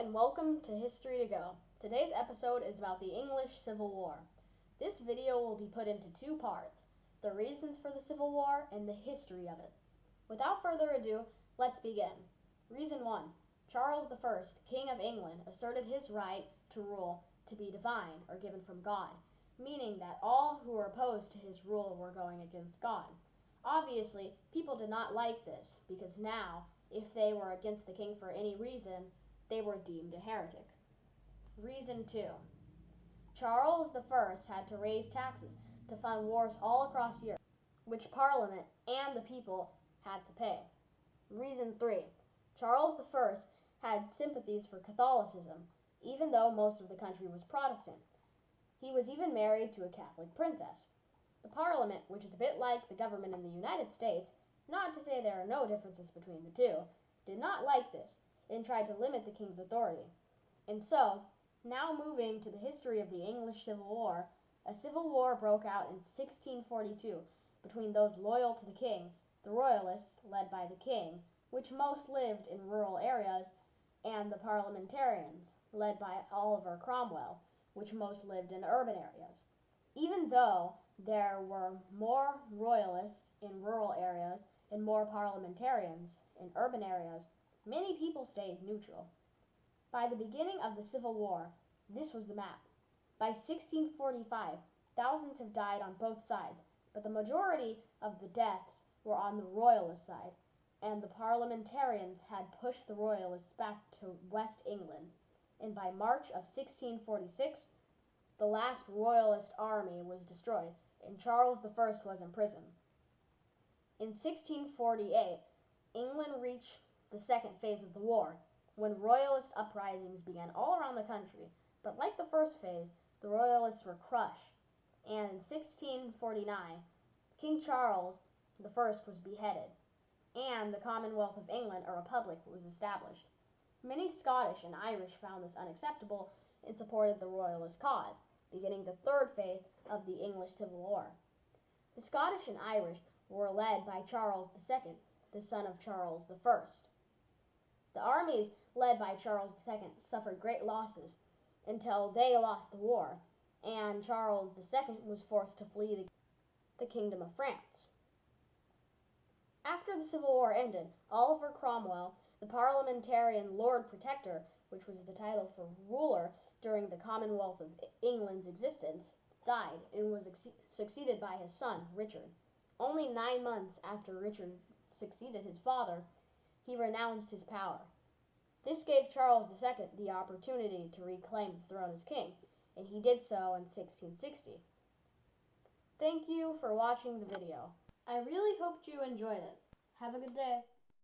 and welcome to History to Go. Today's episode is about the English Civil War. This video will be put into two parts, the reasons for the Civil War and the history of it. Without further ado, let's begin. Reason 1. Charles I, King of England, asserted his right to rule to be divine or given from God, meaning that all who were opposed to his rule were going against God. Obviously, people did not like this because now, if they were against the king for any reason, they were deemed a heretic. Reason 2. Charles I had to raise taxes to fund wars all across Europe, which Parliament and the people had to pay. Reason 3. Charles I had sympathies for Catholicism, even though most of the country was Protestant. He was even married to a Catholic princess. The Parliament, which is a bit like the government in the United States, not to say there are no differences between the two, did not like this and tried to limit the king's authority. And so, now moving to the history of the English Civil War, a civil war broke out in 1642 between those loyal to the king, the Royalists, led by the king, which most lived in rural areas, and the Parliamentarians, led by Oliver Cromwell, which most lived in urban areas. Even though there were more Royalists in rural areas and more Parliamentarians in urban areas, many people stayed neutral. By the beginning of the Civil War, this was the map. By 1645, thousands have died on both sides, but the majority of the deaths were on the Royalist side, and the Parliamentarians had pushed the Royalists back to West England. And by March of 1646, the last Royalist army was destroyed, and Charles I was imprisoned. In 1648, England reached the second phase of the war, when Royalist uprisings began all around the country. But like the first phase, the Royalists were crushed, and in 1649, King Charles I was beheaded, and the Commonwealth of England, a republic, was established. Many Scottish and Irish found this unacceptable and supported the Royalist cause, beginning the third phase of the English Civil War. The Scottish and Irish were led by Charles II, the son of Charles I. The armies led by Charles II suffered great losses until they lost the war, and Charles II was forced to flee the Kingdom of France. After the Civil War ended, Oliver Cromwell, the Parliamentarian Lord Protector, which was the title for ruler during the Commonwealth of England's existence, died and was succeeded by his son, Richard. Only 9 months after Richard succeeded his father, he renounced his power. This gave Charles II the opportunity to reclaim the throne as king, and he did so in 1660. Thank you for watching the video. I really hoped you enjoyed it. Have a good day.